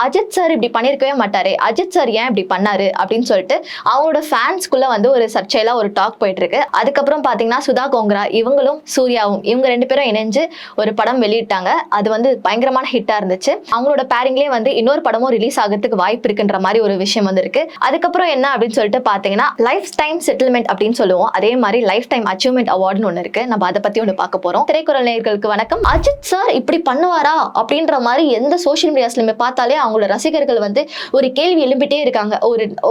Ajith sir இப்படி பண்ணியிருக்கவே மாட்டாரு, Ajith sir ஏன் இப்படி பண்ணாரு அப்படின்னு சொல்லிட்டு அவங்களோட ஃபேன்ஸ்குள்ள வந்து ஒரு சர்ச்சையில ஒரு டாக் போயிட்டு இருக்கு. அதுக்கப்புறம் பாத்தீங்கன்னா சுதா கோங்கரா இவங்களும் சூர்யாவும் இவங்க 2 பேரும் இணைஞ்சு ஒரு படம் வெளியிட்டாங்க. அது வந்து பயங்கரமான ஹிட்டா இருந்துச்சு. அவங்களோட பேரிங்லேயே வந்து இன்னொரு படமும் ரிலீஸ் ஆகிறதுக்கு வாய்ப்பு இருக்குன்ற மாதிரி ஒரு விஷயம் வந்து இருக்கு. அதுக்கப்புறம் என்ன அப்படின்னு சொல்லிட்டு பாத்தீங்கன்னா லைஃப் டைம் செட்டில்மெண்ட் அப்படின்னு சொல்லுவோம். அதே மாதிரி லைஃப் டைம் அச்சீவ்மெண்ட் அவார்டுன்னு ஒன்று இருக்கு. நம்ம அதை பத்தி ஒன்று பார்க்க போறோம். திரைக்குறள் நேயர்களுக்கு வணக்கம். அஜித் சார் இப்படி பண்ணுவாரா அப்படின்ற மாதிரி எந்த சோஷியல் மீடியாஸ்ல பார்த்தாலே அவங்களோட ரசிகர்கள் வந்து ஒரு கேள்வி எழுப்பிட்டே இருக்காங்க.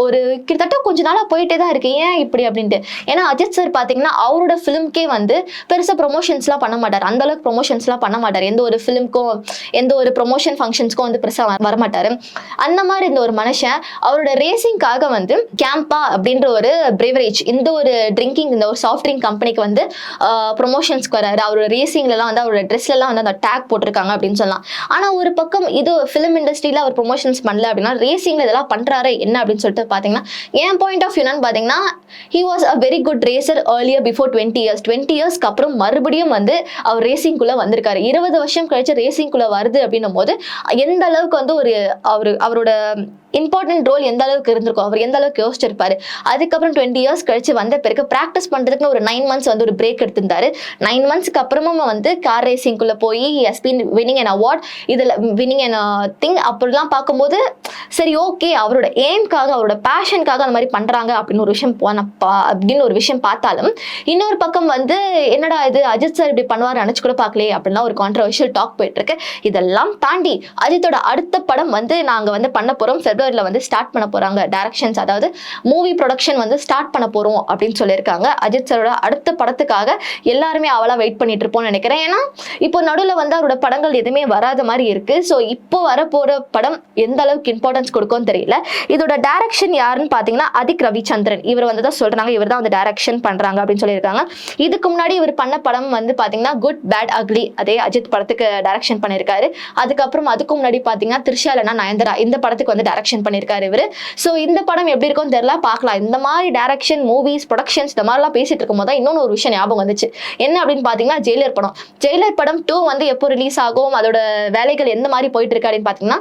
ஒரு கிட்டத்தட்ட கொஞ்ச நாளா போயிட்டே தான் இருக்கு, ஏன் இப்படி அப்படின்ட்டு. ஏன்னா அஜித் சார் பாத்தீங்கன்னா அவரோட ஃபிலிம்கே வந்து பெருசா ப்ரொமோஷன்ஸ்லாம் பண்ண மாட்டார். அந்த அளவுக்கு ப்ரொமோஷன்ஸ்லாம் பண்ண மாட்டார். எந்த ஒரு ஃபிலிம்க்கும் எந்த ஒரு ப்ரொமோஷன் ஃபங்க்ஷன்ஸ்க்கும் வந்து பெருசா வரமாட்டாரு. அந்த மாதிரி இந்த ஒரு மனுஷன் அவரோட ரேசிங்காக வந்து கேம்பா அப்படின்ற ஒரு பிரெவரேஜ், இந்த ஒரு ட்ரிங்கிங், இந்த ஒரு சாஃப்ட் ட்ரிங்க் கம்பெனிக்கு வந்து ப்ரொமோஷன்ஸ்க்கு வராரு. அவரோட ரேசிங்லாம் வந்து அவரோட ட்ரெஸ்லாம் வந்து அந்த டேக் போட்டிருக்காங்க அப்படின்னு சொல்லலாம். ஆனா ஒரு பக்கம் இது ஃபிலிம் இண்டஸ்ட்ரியில அவர் ப்ரொமோஷன்ஸ் பண்ணல அப்படின்னா ரேசிங்ல இதெல்லாம் பண்றாரு என்ன அப்படின்னு சொல்லிட்டு பாத்தீங்கன்னா என் பாயிண்ட் ஆஃப் வியூன்னு பாத்தீங்கன்னா he was a very good racer earlier before 20 years. 20 இயர்ஸ்க்கு அப்புறம் மறுபடியும் வந்து அவர் ரேசிங்குள்ள வந்திருக்காரு. 20 வருஷம் கழிச்சு ரேசிங்குள்ள வருது அப்படின்னும் போது எந்த அளவுக்கு வந்து ஒரு அவரோட இம்பார்ட்டன்ட் ரோல் எந்த அளவுக்கு இருந்திருக்கும், அவர் எந்த அளவுக்கு யோசிச்சிருப்பாரு. அதுக்கப்புறம் 20 இயர்ஸ் கழிச்சு வந்த பிறகு ப்ராக்டிஸ் பண்றதுக்கு ஒரு 9 months வந்து ஒரு பிரேக் எடுத்திருந்தாரு. 9 monthsக்கு அப்புறமும் வந்து கார் ரேசிங்குள்ள போய் has been winning an award, இதுல winning an thing அப்படிலாம் பார்க்கும்போது சரி ஓகே, அவரோட எய்ம்காக அவரோட பேஷனுக்காக அந்த மாதிரி பண்றாங்க அப்படின்னு ஒரு விஷயம் அப்படின்னு ஒரு விஷயம் பார்த்தாலும், இன்னொரு பக்கம் வந்து என்னடா இது அஜித் சார் இப்படி பண்ணுவார் நினைச்சு கூட பார்க்கலையே அப்படின்னா ஒரு கான்ட்ரவர்ஷியல் டாக் போயிட்டு இருக்கு. இதெல்லாம் தாண்டி அஜித்தோட அடுத்த படம் வந்து நாங்க வந்து பண்ண போறோம், வந்து ஸ்டார்ட் பண்ண போறாங்க டைரக்ஷன்ஸ், அதாவது மூவி ப்ரொடக்ஷன் வந்து ஸ்டார்ட் பண்ண போறோம் அப்படின்னு சொல்லியிருக்காங்க. அஜித் சாரோட அடுத்த படத்துக்காக எல்லாருமே அவளா வெயிட் பண்ணிட்டு இருப்போம்னு நினைக்கிறேன். ஏன்னா இப்போ நடுவில் வந்து அவரோட படங்கள் எதுவுமே வராத மாதிரி இருக்கு. ஸோ இப்போ வரப்போற படம் எந்த அளவுக்கு இம்பார்ட்டன்ஸ் கொடுக்கும்னு தெரியல. இதோட டைரக்ஷன் யாருன்னு பாத்தீங்கன்னா அதிக் ரவிச்சந்திரன், இவர் வந்து தான் சொல்றாங்க, இவர் தான் வந்து டைரக்ஷன் பண்றாங்க அப்படின்னு சொல்லியிருக்காங்க. இதுக்கு முன்னாடி இவர் பண்ண படம் வந்து பாத்தீங்கன்னா குட் பேட் அக்லி, அதே அஜித் படத்துக்கு டைரக்ஷன் பண்ணியிருக்காரு. அதுக்கப்புறம் அதுக்கு முன்னாடி பாத்தீங்கன்னா த்ரிஷாலனா நயன்தாரா இந்த படத்துக்கு வந்து டைரக்ஷன் பண்ணியிருக்காரு இவரு. ஸோ இந்த படம் எப்படி இருக்கும்னு தெரியல, பார்க்கலாம். இந்த மாதிரி டைரக்ஷன், மூவிஸ், ப்ரொடக்ஷன்ஸ் இந்த மாதிரிலாம் பேசிட்டு இருக்கும் போது இன்னொன்று ஒரு விஷயம் ஞாபகம் வந்துச்சு. என்ன அப்படின்னு பார்த்தீங்கன்னா ஜெயிலர் படம். ஜெயிலர் படம் 2 வந்து எப்போ ரிலீஸ் ஆகும், அதோட வேலைகள் எந்த மாதிரி போயிட்டு இருக்கு அப்படின்னு பார்த்தீங்கன்னா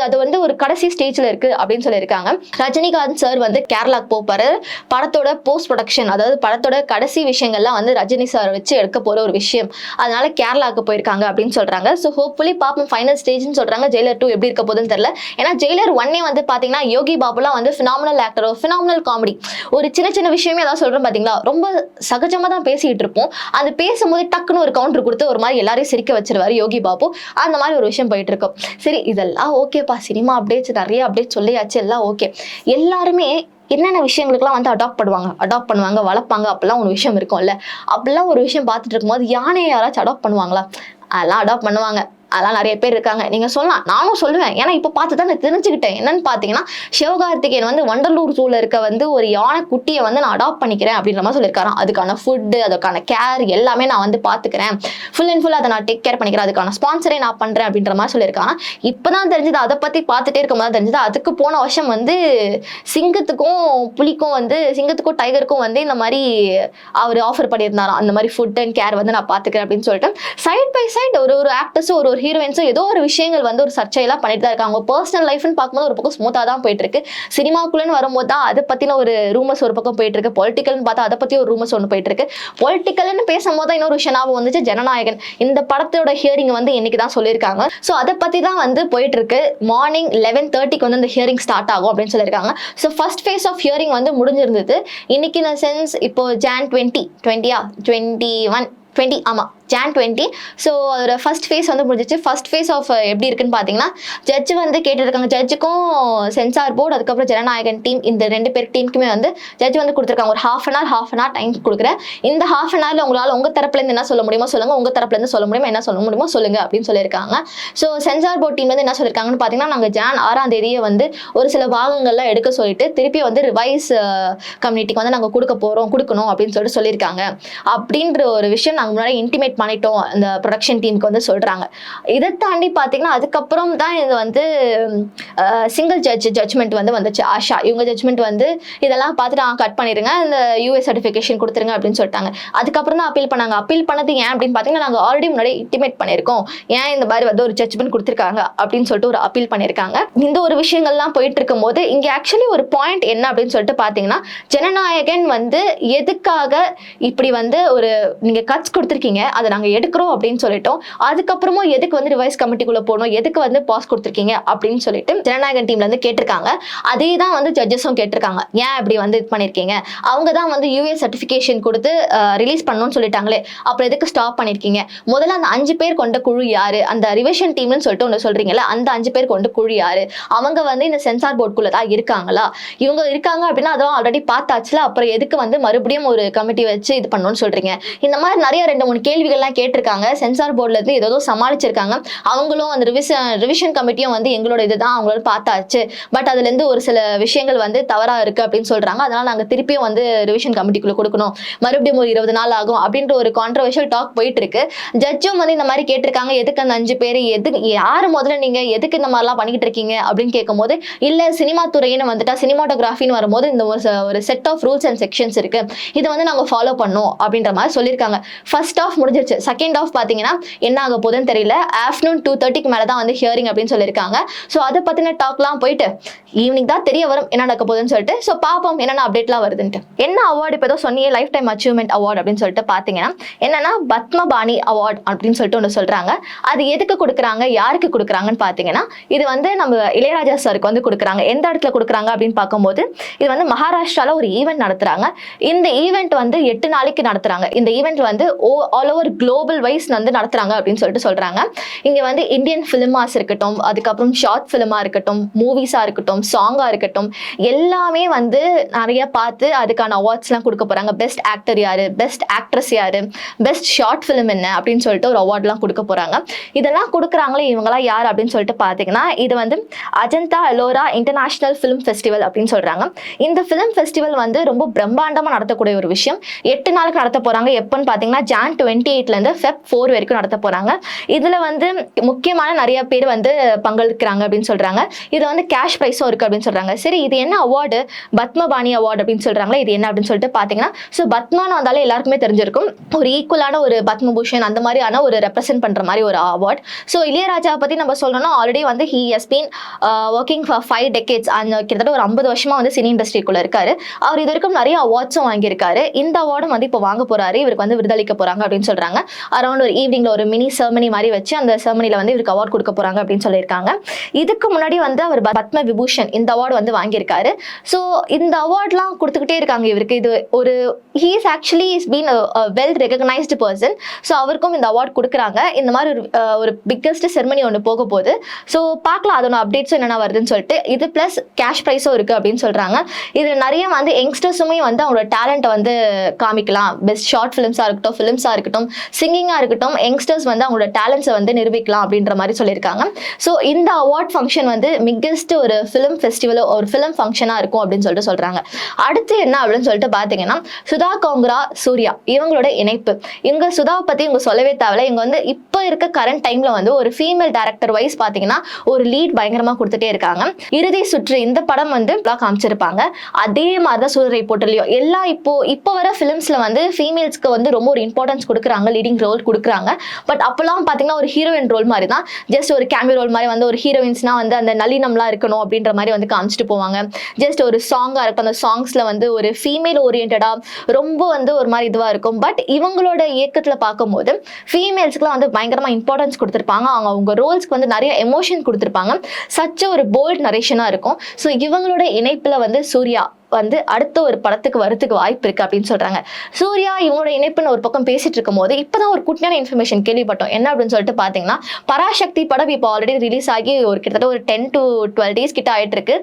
அது வந்து ஒரு கடைசி ஸ்டேஜ்ல இருக்கு அப்படின்னு சொல்லியிருக்காங்க. ரஜினிகாந்த் சார் வந்து கேரளாக்கு போப்பாரு. படத்தோட போஸ்ட் ப்ரொடக்ஷன், அதாவது படத்தோட கடைசி விஷயங்கள்லாம் வந்து ரஜினி சார் வச்சு எடுக்க போற ஒரு விஷயம், அதனால கேரளாக்கு போயிருக்காங்க அப்படின்னு சொல்றாங்க. ஸோ ஹோப்ஃபுல்லி பாப்போம், ஃபைனல் ஸ்டேஜ்னு சொல்றாங்க. ஜெயிலர் 2 எப்படி இருக்க போகுதுன்னு தெரியல. ஏன்னா ஜெயிலர் 1 வந்து பாத்தீங்கன்னா யோகி பாபுலாம் வந்து ஃபினாமினல் ஆக்டர், ஃபினாமினல் காமெடி. ஒரு சின்ன சின்ன விஷயமே ஏதாவது சொல்றோம் பாத்தீங்களா, ரொம்ப சகஜமா தான் பேசிட்டு இருப்போம். அது பேசும்போது டக்குன்னு ஒரு கவுண்டர் கொடுத்து ஒரு மாதிரி எல்லாரையும் சிரிக்க வச்சிருவாரு யோகி பாபு. அந்த மாதிரி ஒரு விஷயம் போயிட்டு இருக்கும். சரி, இதெல்லாம் ஓகேப்பா, சினிமா அப்டேட்ஸ் நிறைய அப்டேட் சொல்லியாச்சு, எல்லாம் ஓகே. எல்லாருமே என்னென்ன விஷயங்களுக்குலாம் வந்து அடாப்ட் பண்ணுவாங்க, வளர்ப்பாங்க, அப்படிலாம் ஒரு விஷயம் இருக்கும்ல. அப்படிலாம் ஒரு விஷயம் பார்த்துட்டு இருக்கும்போது யானையை யாராச்சும் அடாப்ட் பண்ணுவாங்களா? அதெல்லாம் அடாப்ட் பண்ணுவாங்க. அதெல்லாம் நிறைய பேர் இருக்காங்க. நீங்க சொல்லலாம், நானும் சொல்லுவேன். ஏன்னா இப்ப பார்த்து தான் நான் தெரிஞ்சுக்கிட்டேன். என்னன்னு பாத்தீங்கன்னா சிவகார்த்திகேயன் வந்து வண்டலூர் ஜூல இருக்க வந்து ஒரு யானை குட்டியை வந்து நான் அடாப்ட் பண்ணிக்கிறேன் அப்படின்ற மாதிரி சொல்லியிருக்காராம். அதுக்கான ஃபுட்டு, அதுக்கான கேர் எல்லாமே நான் வந்து பாத்துக்கிறேன், ஃபுல் அண்ட் ஃபுல் அதை நான் டேக் கேர் பண்ணிக்கிறேன், அதுக்கான ஸ்பான்சரே நான் பண்றேன் அப்படின்ற மாதிரி சொல்லியிருக்காங்க. இப்பதான் தெரிஞ்சது, அதை பத்தி பார்த்துட்டே இருக்கும் போது தெரிஞ்சது. அதுக்கு போன வருஷம் வந்து சிங்கத்துக்கும் புலிக்கும் வந்து, சிங்கத்துக்கும் டைகருக்கும் வந்து இந்த மாதிரி அவர் ஆஃபர் பண்ணியிருந்தாராம், அந்த மாதிரி ஃபுட் அண்ட் கேர் வந்து நான் பாத்துக்கிறேன் அப்படின்னு சொல்லிட்டு. சைட் பை சைட் ஒரு ஆக்டர்ஸும் ஒரு ஹீரோயின்ஸும் ஏதோ ஒரு விஷயங்கள் வந்து ஒரு சர்ச்சையெல்லாம் பண்ணிட்டு தான் இருக்காங்க. பர்சனல் லைஃப்னு பார்க்கும்போது ஒரு பக்கம் ஸ்மூத்தா தான் போயிட்டு இருக்கு. சினிமாக்குள்ளன்னு வரும்போது தான் அதை பத்தின ஒரு ரூமர்ஸ் ஒரு பக்கம் போயிட்டு இருக்கு. பொலிட்டிக்கல்னு பார்த்தா அதை பத்தி ஒரு ரூமர்ஸ் ஒன்று போயிட்டு இருக்கு. பொலிட்டிக்கல்னு பேசும்போது இன்னொரு விஷயம் ஞாபகம் வந்துச்சு, ஜனநாயகன் இந்த படத்தோட ஹியரிங் வந்து இன்னைக்கு தான் சொல்லியிருக்காங்க. ஸோ அதை பத்தி தான் வந்து போயிட்டு இருக்கு. மார்னிங் 11:30 வந்து இந்த ஹியரிங் ஸ்டார்ட் ஆகும் அப்படின்னு சொல்லியிருக்காங்க. So first phase of hearing வந்து முடிஞ்சிருந்தது. இன்னைக்கு இந்த சென்ஸ் இப்போ Jan 20 ஆமா Jan 20. ஸோ அதோட ஃபர்ஸ்ட் ஃபேஸ் வந்து முடிஞ்சிச்சு. ஃபர்ஸ்ட் ஃபேஸ் ஆஃப் எப்படி இருக்குன்னு பார்த்தீங்கன்னா ஜட்ஜ் வந்து கேட்டுருக்காங்க. ஜட்ஜுக்கும் சென்சார் போர்டு, அதுக்கப்புறம் ஜனநாயகன் டீம், இந்த 2 பேர் டீமுக்குமே வந்து ஜட்ஜ் வந்து கொடுத்துருக்காங்க ஒரு half an hour டைம் கொடுக்குறேன். இந்த half an hourல உங்களால் உங்க தரப்புலேருந்து என்ன சொல்ல முடியுமோ சொல்லுங்க, உங்க தரப்புலேருந்து சொல்ல முடியுமோ என்ன சொல்ல முடியுமோ சொல்லுங்க அப்படின்னு சொல்லியிருக்காங்க. ஸோ சென்சார் போர்ட் டீம் வந்து என்ன சொல்லியிருக்காங்கன்னு பார்த்தீங்கன்னா நாங்கள் Jan 6 வந்து ஒரு சில பாகங்கள்லாம் எடுக்க சொல்லிட்டு திருப்பி வந்து ரிவைஸ் கம்யூனிட்டிக்கு வந்து நாங்கள் கொடுக்கணும் அப்படின்னு சொல்லிட்டு சொல்லியிருக்காங்க. அப்படின்ற ஒரு விஷயம் நாங்கள் முன்னாடி இன்டிமேட் பண்ணிட்டோம் அந்த ப்ரொடக்ஷன் டீமுக்கு வந்து சொல்றாங்க. இதை தாண்டி பாத்தீங்கன்னா அதுக்கப்புறம் தான் இது வந்து சிங்கிள் ஜட்ஜ்மெண்ட் வந்து வந்துச்சு. ஆஷா இவங்க ஜட்ஜ்மெண்ட் வந்து இதெல்லாம் பார்த்துட்டு கட் பண்ணிடுங்க, இந்த யூஎஸ் சர்டிஃபிகேஷன் கொடுத்துருங்க அப்படின்னு சொல்லிட்டாங்க. அதுக்கப்புறம் தான் அப்பீல் பண்ணாங்க. அப்பீல் பண்ணது ஏன் அப்படின்னு பார்த்தீங்கன்னா நாங்கள் ஆல்ரெடி முன்னாடி இன்டிமேட் பண்ணியிருக்கோம், ஏன் இந்த மாதிரி வந்து ஒரு ஜட்ஜ்மெண்ட் கொடுத்துருக்காங்க அப்படின்னு சொல்லிட்டு ஒரு அப்பீல் பண்ணியிருக்காங்க. இந்த ஒரு விஷயங்கள்லாம் போயிட்டு இருக்கும் போது இங்கே ஆக்சுவலி ஒரு பாயிண்ட் என்ன அப்படின்னு சொல்லிட்டு பார்த்தீங்கன்னா, ஜனநாயகன் வந்து எதுக்காக இப்படி வந்து ஒரு நீங்க கட்ஸ் கொடுத்துருக்கீங்க, அதை நாங்கள் எடுக்கிறோம் அப்படின்னு சொல்லிட்டோம், அதுக்கப்புறமும் எதுக்கு வந்து ரிவைஸ் கமிட்டிக்குள்ள போகணும், எதுக்கு வந்து பாஸ் கொடுத்துருக்கீங்க அப்படின்னு சொல்லிட்டு ஜனநாயகன் டீம்ல இருந்து கேட்டிருக்காங்க. அதே தான் வந்து ஜட்ஜஸும் கேட்டிருக்காங்க, ஏன் இப்படி வந்து இது பண்ணிருக்கீங்க, அவங்க தான் வந்து யூஎஸ் சர்டிஃபிகேஷன் கொடுத்து ரிலீஸ் பண்ணணும்னு சொல்லிட்டாங்களே, அப்புறம் எதுக்கு ஸ்டாப் பண்ணிருக்கீங்க, முதல்ல அந்த 5 பேர் கொண்ட குழு யாரு, அந்த ரிவிஷன் டீம்னு சொல்லிட்டு ஒன்று சொல்றீங்கல்ல, அந்த 5 பேர் கொண்ட குழு யாரு, அவங்க வந்து இந்த சென்சார் போர்டுக்குள்ள தான் இருக்காங்களா, இவங்க இருக்காங்க அப்படின்னா அதெல்லாம் ஆல்ரெடி பார்த்தாச்சுல, அப்புறம் எதுக்கு வந்து மறுபடியும் ஒரு கமிட்டி வச்சு இது பண்ணணும்னு சொல்றீங்க. இந்த மாதிரி நிறைய 2-3 கேள்விகள்லாம் கேட்டிருக்காங்க. சென்சார் போர்டுல இருந்து ஏதோ சமாளிச்சிருக்காங்க. அவங்களும் அந்த ரிவிஷன் கமிட்டியும் வந்து எங்களோட இதுதான் அவங்களோட பார்த்தாச்சு, பட் அதுல இருந்து ஒரு சில விஷயங்கள் வந்து தவறா இருக்கு அப்படின்னு சொல்றாங்க, அதனால நாங்க திருப்பியும் வந்து ரிவிஷன் கமிட்டிக்குள்ள கொடுக்கணும், மறுபடியும் ஒரு 20 நாள் ஆகும் அப்படின்ற ஒரு கான்ட்ரவர்ஷியல் டாக் போயிட்டு இருக்கு. ஜட்ஜும் வந்து இந்த மாதிரி கேட்டிருக்காங்க, எதுக்கு அந்த 5 பேர், எதுக்கு யாரு முதல்ல நீங்க எதுக்கு இந்த மாதிரிலாம் பண்ணிக்கிட்டு இருக்கீங்க அப்படின்னு கேட்கும்போது, இல்ல சினிமா துறைன்னு வந்துட்டா சினிமாட்டோகிராஃபின்னு வரும்போது இந்த ஒரு set of rules and sections இருக்கு, இதை வந்து நாங்க ஃபாலோ பண்ணோம் அப்படின்ற மாதிரி சொல்லியிருக்காங்க. ஃபர்ஸ்ட் ஆஃப் முடிஞ்சிருச்சு. செகண்ட் ஆஃப் பாத்தீங்கன்னா என்ன ஆக போகுதுன்னு தெரியல. ஆஃப்டர்நூன் 2:30க்கு மேல தான் வந்து ஹியரிங் அப்படின்னு சொல்லியிருக்காங்க. ஸோ அதை பத்தின டாக்லாம் போயிட்டு ஈவினிங் தான் தெரிய வரும் என்ன நடக்க போகுதுன்னு சொல்லிட்டு. ஸோ பாப்போம் என்னென்ன அப்டேட்லாம் வருதுன்ட்டு. என்ன அவார்டு இப்போ ஏதோ சொன்னியே, லைஃப் டைம் அச்சீவ்மெண்ட் அவார்டு அப்படின்னு சொல்லிட்டு பார்த்தீங்கன்னா என்னன்னா பத்மபாணி அவார்டு அப்படின்னு சொல்லிட்டு ஒன்று சொல்றாங்க. அது எதுக்கு கொடுக்குறாங்க, யாருக்கு கொடுக்குறாங்கன்னு பார்த்தீங்கன்னா, இது வந்து நம்ம இளையராஜா சாருக்கு வந்து கொடுக்குறாங்க. எந்த இடத்துல கொடுக்குறாங்க அப்படின்னு பார்க்கும்போது, இது வந்து மகாராஷ்டிரால ஒரு ஈவெண்ட் நடத்துறாங்க. இந்த ஈவெண்ட் வந்து 8 நாளைக்கு நடத்துறாங்க. இந்த ஈவெண்ட் வந்து ஆல் ஓவர் குளோபல் வைஸ் வந்து நடத்துறாங்க அப்படின்னு சொல்லிட்டு சொல்றாங்க. இங்க வந்து இந்தியன் ஃபிலிமாஸ் இருக்கட்டும், அதுக்கப்புறம் ஷார்ட் ஃபிலிமா இருக்கட்டும், மூவிஸா இருக்கட்டும், சாங்கா இருக்கட்டும், எல்லாமே வந்து நிறைய பார்த்து அதுக்கான அவார்ட்ஸ்லாம் கொடுக்க போறாங்க. பெஸ்ட் ஆக்டர் யாரு, பெஸ்ட் ஆக்ட்ரஸ் யாரு, பெஸ்ட் ஷார்ட் ஃபிலிம் என்ன அப்படின்னு சொல்லிட்டு ஒரு அவார்ட்லாம் கொடுக்க போறாங்க. இதெல்லாம் கொடுக்குறாங்களே இவங்களாம் யார் அப்படின்னு சொல்லிட்டு பார்த்தீங்கன்னா, இது வந்து Ajanta Ellora international film festival அப்படின்னு சொல்றாங்க. இந்த ஃபிலிம் ஃபெஸ்டிவல் வந்து ரொம்ப பிரம்மாண்டமா நடத்தக்கூடிய ஒரு விஷயம். 8 நாளுக்கு நடத்த போறாங்க. எப்பன்னு பார்த்தீங்கன்னா ஜான் 28 இருந்து ஃபெப் 4 வரைக்கும் நடத்த போறாங்க. இதுல வந்து முக்கியமான நிறைய பேர் வந்து பங்கெடுக்கிறாங்க அப்படின்னு சொல்றாங்க. இது வந்து கேஷ் பிரைஸும் இருக்கு அப்படின்னு சொல்றாங்க. சரி, இது என்ன அவார்டு, பத்மபாணி அவார்டு அப்படின்னு சொல்றாங்களா, இது என்ன அப்படின்னு சொல்லிட்டு பாத்தீங்கன்னா, ஸோ பத்மான்னு வந்தாலே எல்லாருக்குமே தெரிஞ்சிருக்கும், ஒரு ஈக்குவலான ஒரு பத்மபூஷன் அந்த மாதிரியான ஒரு ரெப்ரசென்ட் பண்ற மாதிரி ஒரு அவார்ட். ஸோ இளையராஜா பத்தி நம்ம சொல்லணும்னா ஆல்ரெடி வந்து he has been working for 5 decades, அந்த கிட்டத்தட்ட ஒரு 50 வருஷமா வந்து சினி இண்டஸ்ட்ரிக்குள்ள இருக்காரு. அவர் இது வரைக்கும் நிறைய அவார்ட்ஸும் வாங்கியிருக்காரு. இந்த அவார்டும் வந்து இப்போ வாங்க போறாரு, இவருக்கு வந்து விருதளிக்க போறாங்க அப்படின்னு சொல்றாங்க. அரௌண்ட் ஒரு ஈவினிங்ல ஒரு மினி செர்மனி மாதிரி வச்சு அந்த செர்மனில வந்து இவருக்கு அவார்ட் கொடுக்க போறாங்க அப்படின்னு சொல்லியிருக்காங்க. இதுக்கு முன்னாடி வந்து அவர் பத்ம விபூஷன் இந்த அவார்டு வந்து வாங்கியிருக்காரு. ஸோ இந்த அவார்ட்லாம் கொடுத்துக்கிட்டே இருக்காங்க இவருக்கு. இது ஒரு he is actually been a well recognized person. So அவருக்கும் இந்த அவார்ட் கொடுக்குறாங்க. இந்த மாதிரி ஒரு பிக்கஸ்ட் செர்மனி ஒன்று போக போகுது. ஸோ பார்க்கலாம் அதோட அப்டேட்ஸும் என்னென்ன வருதுன்னு சொல்லிட்டு. இது பிளஸ் கேஷ் ப்ரைஸும் இருக்கு அப்படின்னு சொல்றாங்க. இது நிறைய வந்து யங்ஸ்டர்ஸுமே வந்து அவங்களோட டேலண்ட்டை வந்து காமிக்கலாம். பெஸ்ட் ஷார்ட் ஃபிலிம்ஸாக இருக்கட்டும், ஃபிலிம்ஸாக இருக்கட்டும், சிங்கிங்காக இருக்கட்டும், யங்ஸ்டர்ஸ் வந்து அவங்களோட டேலண்ட்ஸை வந்து நிரூபிக்கலாம் அப்படின்ற மாதிரி சொல்லியிருக்காங்க. ஸோ இந்த அவார்ட் ஃபங்க்ஷன் வந்து மிகஸ்ட் ஒரு ஃபிலிம் ஃபெஸ்டிவலோ ஒரு ஃபிலிம் ஃபங்க்ஷனாக இருக்கும் அப்படின்னு சொல்லிட்டு சொல்றாங்க. அடுத்து என்ன அப்படின்னு சொல்லிட்டு பார்த்தீங்கன்னா, சுதா கோங்கரா சூர்யா இவங்களோட இணைப்பு. இவங்க சுதாவை பத்தி இவங்க சொல்லவே தேவையில்ல. இவங்க வந்து இப்போ இருக்க கரண்ட் டைம்ல வந்து ஒரு ஃபீமேல் டைரக்டர் வைஸ் பார்த்தீங்கன்னா ஒரு லீட் பயங்கரமா கொடுத்துட்டே இருக்காங்க. இறுதி சுற்று இந்த படம் வந்து காமிச்சிருப்பாங்க. அதே மாதிரிதான் சூரரை போட்டலையும் எல்லா இப்போ வர ஃபிலிம்ஸ்ல வந்து ஃபீமேல்ஸ்க்கு வந்து ரொம்ப ஒரு இம்பார்ட்டன்ஸ் கொடுக்குறாங்க, லீடிங் ரோல் கொடுக்குறாங்க. பட் அப்பெல்லாம் பார்த்தீங்கன்னா ஒரு ஹீரோயின் ரோல் மாதிரி தான், ஜஸ்ட் ஒரு கேமியோ ரோல் மாதிரி வந்து ஒரு ஹீரோயின்ஸ்னா வந்து அந்த நளினம்லாம் இருக்கணும் அப்படின்ற மாதிரி வந்து காமிச்சிட்டு போவாங்க. ஜஸ்ட் ஒரு சாங்கா இருக்கும், அந்த சாங்ஸ்ல வந்து ஒரு ஃபீமேல் ஓரியன்டா ரொம்ப வந்து ஒரு மாதிரி இதுவா இருக்கும். பட் இவங்களோட இயக்கத்துல பார்க்கும்போது ஃபீமேல்ஸ்க்குலாம் வந்து பயங்கரமா இம்பார்ட்டன்ஸ் கொடுத்துருப்பாங்க. அவங்க ரோல்ஸ்க்கு வந்து நிறைய எமோஷன் கொடுத்துருப்பாங்க. சச்ச ஒரு போல்ட் நரேஷனா இருக்கும். ஸோ இவங்களோட இணைப்புல வந்து சூர்யா வந்து அடுத்த ஒரு படத்துக்கு வரதுக்கு வாய்ப்பு இருக்கு அப்படின்னு சொல்றாங்க. சூர்யா இவங்களோட இணைப்புன்னு ஒரு பக்கம் பேசிட்டு இருக்கும் போது இப்பதான் ஒரு குட்டியான இன்ஃபர்மேஷன் கேள்விப்பட்டோம். என்ன அப்படின்னு சொல்லிட்டு பாத்தீங்கன்னா, பராசக்தி படம் இப்போ ஆல்ரெடி ரிலீஸ் ஆகி ஒரு கிட்டத்தட்ட ஒரு 10 to 12 days கிட்ட ஆயிட்டு இருக்கு.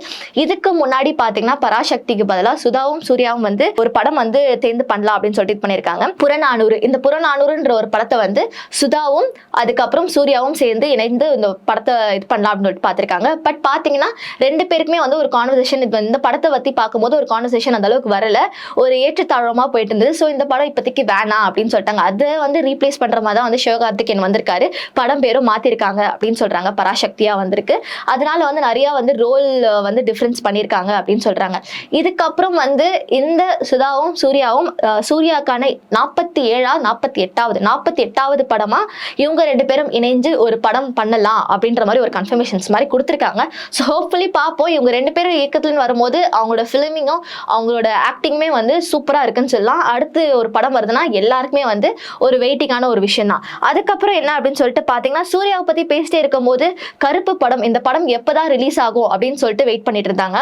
இதுக்கு முன்னாடி பாத்தீங்கன்னா பராசக்திக்கு பதிலாக சுதாவும் சூர்யாவும் வந்து ஒரு படம் வந்து தேர்ந்து பண்ணலாம் அப்படின்னு சொல்லிட்டு பண்ணிருக்காங்க. புறநானூறு, இந்த புறநானூறுன்ற ஒரு படத்தை வந்து சுதாவும் அதுக்கப்புறம் சூர்யாவும் சேர்ந்து இணைந்து இந்த படத்தை இது பண்ணலாம் அப்படின்னு சொல்லிட்டு பாத்திருக்காங்க. பட் பாத்தீங்கன்னா 2 பேருக்குமே வந்து ஒரு கான்வர்சேஷன் இந்த படத்தை பத்தி பார்க்கும்போது போது ஒரு கான்வர்சேஷன் அந்த அளவுக்கு வரல, ஒரு ஏற்றத்தாழ்வமா போயிட்டு இருந்தது. ஸோ இந்த படம் இப்போதைக்கு வேணாம் அப்படின்னு சொல்லிட்டாங்க. அதை வந்து ரீப்ளேஸ் பண்ற மாதிரி தான் வந்து சிவகார்த்திகேயன் வந்திருக்காரு. படம் பேரும் மாத்திருக்காங்க அப்படின்னு சொல்றாங்க, பராசக்தியா வந்திருக்கு. அதனால வந்து நிறைய வந்து ரோல் வந்து டிஃபரன்ஸ் பண்ணியிருக்காங்க அப்படின்னு சொல்றாங்க. இதுக்கப்புறம் வந்து இந்த சுதாவும் சூர்யாவும் சூர்யாக்கான 48வது படமா இவங்க 2 பேரும் இணைஞ்சு ஒரு படம் பண்ணலாம் அப்படின்ற மாதிரி ஒரு கன்ஃபர்மேஷன்ஸ் மாதிரி கொடுத்துருக்காங்க. ஸோ ஹோப்ஃபுல்லி பார்ப்போம். இவங்க 2 பேரும் இயக்கத்துலன்னு வரும்போது அவங்களோட ஃபிலிமிங்கும் அவங்களோட ஆக்டிங்குமே வந்து சூப்பரா இருக்குன்னு சொல்லலாம். அடுத்து ஒரு படம் வருதுன்னா எல்லாருக்குமே வந்து ஒரு வெயிட்டிங்கான ஒரு விஷயம் தான். அதுக்கப்புறம் என்ன அப்படின்னு சொல்லிட்டு பாத்தீங்கன்னா, சூர்யாவை பத்தி பேசிட்டே இருக்கும்போது கருப்பு படம், இந்த படம் எப்பதான் ரிலீஸ் ஆகும் அப்படின்னு சொல்லிட்டு வெயிட் பண்ணிட்டு இருந்தாங்க.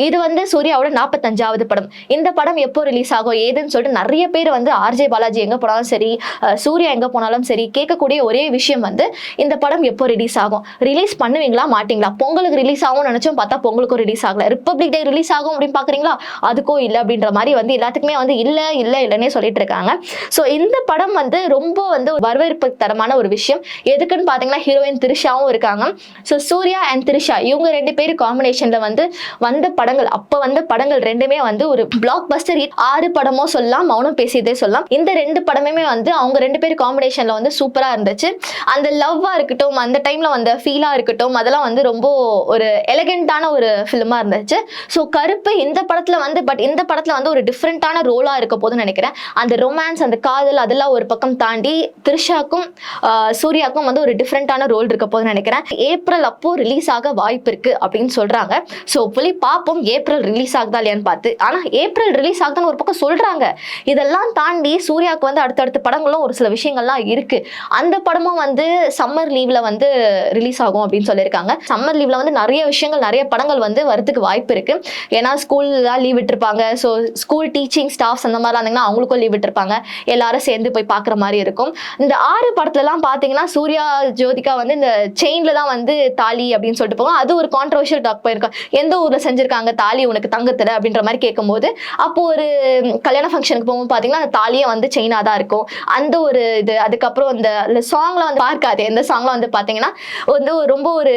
இது வந்து சூர்யாவோட 45வது படம். இந்த படம் எப்போ ரிலீஸ் ஆகும் ஏதுன்னு சொல்லிட்டு நிறைய பேர் வந்து ஆர்ஜே பாலாஜி எங்க போனாலும் சரி, சூர்யா எங்க போனாலும் சரி கேட்கக்கூடிய ஒரே விஷயம் வந்து இந்த படம் எப்போ ரிலீஸ் ஆகும், ரிலீஸ் பண்ணுவீங்களா மாட்டீங்களா, பொங்கலுக்கு ரிலீஸ் ஆகும்னு நினைச்சோம், பார்த்தா பொங்கலுக்கும் ரிலீஸ் ஆகல, ரிப்பப்ளிக் டே ரிலீஸ் ஆகும் அப்படின்னு பாக்குறீங்களா, அதுக்கும் இல்லை அப்படின்ற மாதிரி வந்து எல்லாத்துக்குமே வந்து இல்லைன்னே சொல்லிட்டு இருக்காங்க. ஸோ இந்த படம் வந்து ரொம்ப வந்து வரவேற்பு தரமான ஒரு விஷயம். எதுக்குன்னு பாத்தீங்கன்னா, ஹீரோயின் திரிஷாவும் இருக்காங்க. ஸோ சூர்யா அண்ட் திரிஷா இவங்க 2 பேரும் காம்பினேஷன்ல வந்து வந்த படங்கள், அப்ப வந்த படங்கள் ரெண்டுமே வந்து ஒரு பிளாக் பஸ்டர் ஹிட். 6 படமோ சொல்லலாம், மௌனம் பேசியதே சொல்லலாம். இந்த 2 படமே வந்து அவங்க 2 பேரும் காம்பினேஷன்ல வந்து சூப்பரா இருந்துச்சு. அந்த லவ்வா இருக்கட்டும், அந்த டைம்ல வந்த ஃபீலா இருக்கட்டும், அதெல்லாம் வந்து ரொம்ப ஒரு எலகென்ட்டான ஒரு ஃபிலிமா இருந்துச்சு. ஸோ கருப்பு இந்த படத்துல வந்து இந்த படத்துல வந்து ஒரு டிஃப்ரெண்டான ரோலா இருக்க போதுன்னு நினைக்கிறேன். அந்த ரொமான்ஸ், அந்த காதல் அதெல்லாம் ஒரு பக்கம் தாண்டி திரிஷாக்கும் சூர்யாக்கும் வந்து ஒரு டிஃப்ரெண்டான ரோல் இருக்க போதுன்னு நினைக்கிறேன். ஏப்ரல் அப்போ ரிலீஸ் ஆக வாய்ப்பு இருக்கு அப்படின்னு சொல்றாங்க. ஸோ புலி பார்ப்போம் ஏப்ரல் ரிலீஸ் ஆகுதா இல்லையான்னு பார்த்து. ஆனா ஏப்ரல் ரிலீஸ் ஆகுதான்னு ஒரு பக்கம் சொல்றாங்க. இதெல்லாம் தாண்டி சூர்யாவுக்கு வந்து அடுத்தடுத்த படங்களும் ஒரு சில விஷயங்கள்லாம் இருக்கு. அந்த படமும் வந்து சம்மர் லீவ்ல வந்து ரிலீஸ் ஆகும் அப்படின்னு சொல்லியிருக்காங்க. சம்மர் லீவ்ல வந்து நிறைய விஷயங்கள், நிறைய படங்கள் வந்து வரதுக்கு வாய்ப்பு இருக்கு. ஏன்னா ஸ்கூல்லாம் லீவ் விட்டுருப்பாங்க. ஸோ ஸ்கூல் டீச்சிங் ஸ்டாஃப்ஸ் அந்த மாதிரி இருந்தாங்கன்னா அவங்களுக்கும் லீவ் விட்டுருப்பாங்க. எல்லாரும் சேர்ந்து போய் பார்க்குற மாதிரி இருக்கும். இந்த 6 படத்துலலாம் பார்த்தீங்கன்னா சூர்யா ஜோதிகா வந்து இந்த செயின்ல தான் வந்து தாலி அப்படின்னு சொல்லிட்டு போவோம். அது ஒரு கான்ட்ரவர்ஷியல் டாக் போயிருக்கோம். எந்த ஊர்ல செஞ்சிருக்காங்க தாலி உனக்கு தங்கத்துல அப்படின்ற மாதிரி கேட்கும்போது, அப்போ ஒரு கல்யாண ஃபங்க்ஷனுக்கு போகும்போது பார்த்தீங்கன்னா அந்த தாலியே வந்து செயினா தான் இருக்கும். அந்த ஒரு இது. அதுக்கப்புறம் இந்த சாங்ல வந்து பார்க்காது, எந்த சாங்ல வந்து பார்த்தீங்கன்னா வந்து ரொம்ப ஒரு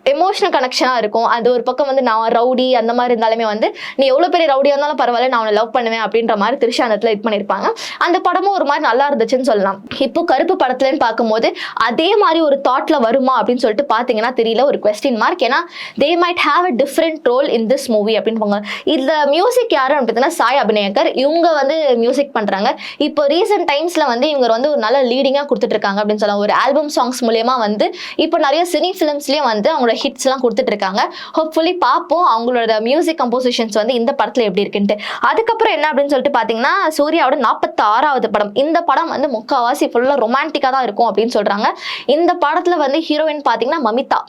எமோஷனல் கனெக்ஷனாக இருக்கும். அது ஒரு பக்கம் வந்து நான் ரவுடி அந்த மாதிரி இருந்தாலுமே வந்து நீ எவ்வளோ பெரிய ரவுடியாக இருந்தாலும் பரவாயில்ல, நான் அவனை லவ் பண்ணுவேன் அப்படின்ற மாதிரி திரிஷா அந்த இடத்துல இது பண்ணியிருப்பாங்க. அந்த படமும் ஒரு மாதிரி நல்லா இருந்துச்சுன்னு சொல்லலாம். இப்போ கருப்பு படத்துலன்னு பார்க்கும்போது அதே மாதிரி ஒரு தாட்ல வருமா அப்படின்னு சொல்லிட்டு பார்த்தீங்கன்னா தெரியல, ஒரு கொஸ்டின் மார்க். ஏன்னா they might have a different role in this movie அப்படின்னு. இந்த மியூசிக் யாருன்னு பார்த்தீங்கன்னா சாய் அபிநயக்கர். இவங்க வந்து மியூசிக் பண்ணுறாங்க. இப்போ ரீசெண்ட் டைம்ஸில் வந்து இவங்க வந்து ஒரு நல்ல லீடிங்காக கொடுத்துட்டு இருக்காங்க அப்படின்னு சொல்லலாம். ஒரு ஆல்பம் சாங்ஸ் மூலியமா வந்து இப்போ நிறைய சினி ஃபிலிம்ஸ்லேயும் வந்து அவங்களோட ஹிட்ஸ் எல்லாம் கொடுத்துட்டு இருக்காங்க. ஹோப்ஃபுல்லி பார்ப்போம் அவங்களோட மியூசிக் கம்போசிஷன்ஸ் வந்து இந்த படத்துல எப்படி இருக்குன்ட்டு. அதுக்கப்புறம் என்ன அப்படின்னு சொல்லிட்டு பாத்தீங்கன்னா, சூர்யாவோட 46வது படம். இந்த படம் வந்து முக்காவாசி ஃபுல்லா ரொமான்டிக்கா தான் இருக்கும் அப்படின்னு சொல்றாங்க. இந்த படத்துல வந்து ஹீரோயின் பாத்தீங்கன்னா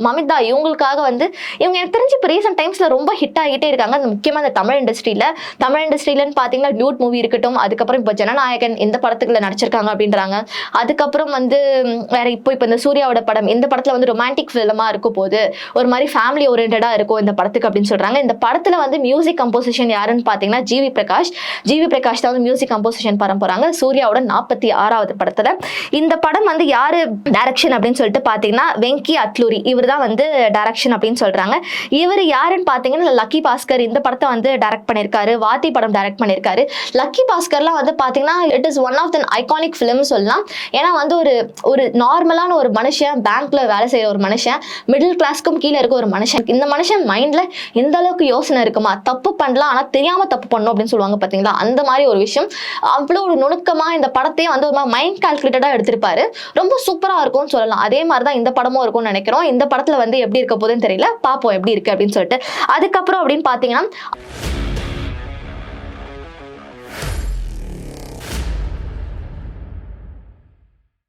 மமிதா இவங்களுக்காக வந்து இவங்க எனக்கு தெரிஞ்சு இப்போ ரீசெண்ட் டைம்ஸ்ல ரொம்ப ஹிட் ஆகிட்டே இருக்காங்க. முக்கியமா இந்த தமிழ் இண்டஸ்ட்ரியிலன்னு பாத்தீங்கன்னா டியூட் மூவி இருக்கட்டும், அதுக்கப்புறம் இப்போ ஜனநாயகன் இந்த படத்துக்குள்ள நடிச்சிருக்காங்க அப்படின்றாங்க. அதுக்கப்புறம் வந்து வேற இப்போ இந்த சூர்யாவோட படம், இந்த படத்துல வந்து ரொமான்டிக் ஃபிலிமா இருக்கும் போது ஒரு மாதிரி ஃபேமிலி ஓரியன்டா இருக்கும் இந்த படத்துக்கு அப்படின்னு சொல்றாங்க. இந்த படத்துல வந்து மியூசிக் கம்போசிஷன் யாருன்னு பாத்தீங்கன்னா ஜிவி பிரகாஷ் தான் வந்து மியூசிக் கம்போசிஷன் பண்ண போறாங்க சூர்யாவோட 46வது படத்துல. இந்த படம் வந்து யாரு டைரக்ஷன் அப்படின்னு சொல்லிட்டு பாத்தீங்கன்னா வெங்கி அட்லூரி, இவர் தான் வந்து டைரக்ஷன் அப்படின்னு சொல்றாங்க. இவர் யாருன்னு பாத்தீங்கன்னா லக்கி பாஸ்கர் இந்த படத்தை வந்து டைரக்ட் பண்ணிருக்காரு. வாத்தி படம் டைரக்ட் பண்ணிருக்காரு. லக்கி பாஸ்கர்லாம் வந்து பாத்தீங்கன்னா it is one of the iconic film சொல்லலாம். ஏன்னா வந்து ஒரு நார்மலான ஒரு மனுஷன், பேங்க்ல வேலை செய்யற ஒரு மனுஷன், மிடில் கிளாஸ்க்கும் கீழே இருக்க ஒரு மனுஷன், இந்த மனுஷன் மைண்ட்ல இந்த அளவுக்கு யோசனை இருக்குமா, தப்பு பண்ணலாம் ஆனா தெரியாம தப்பு பண்ணும் அப்படின்னு சொல்லுவாங்க பாத்தீங்களா, அந்த மாதிரி ஒரு விஷயம். அவ்வளவு ஒரு நுணுக்கமா இந்த படத்தையே வந்து ஒரு மைண்ட் கால்குலேட்டடா எடுத்திருப்பாரு. ரொம்ப சூப்பரா இருக்கும்னு சொல்லலாம். அதே மாதிரிதான் இந்த படமும் இருக்கும்னு நினைக்கிறோம். இந்த படத்துல வந்து எப்படி இருக்க போதுன்னு தெரியல, பாப்போம் எப்படி இருக்கு அப்படின்னு சொல்லிட்டு. அதுக்கப்புறம் அப்படின்னு பாத்தீங்கன்னா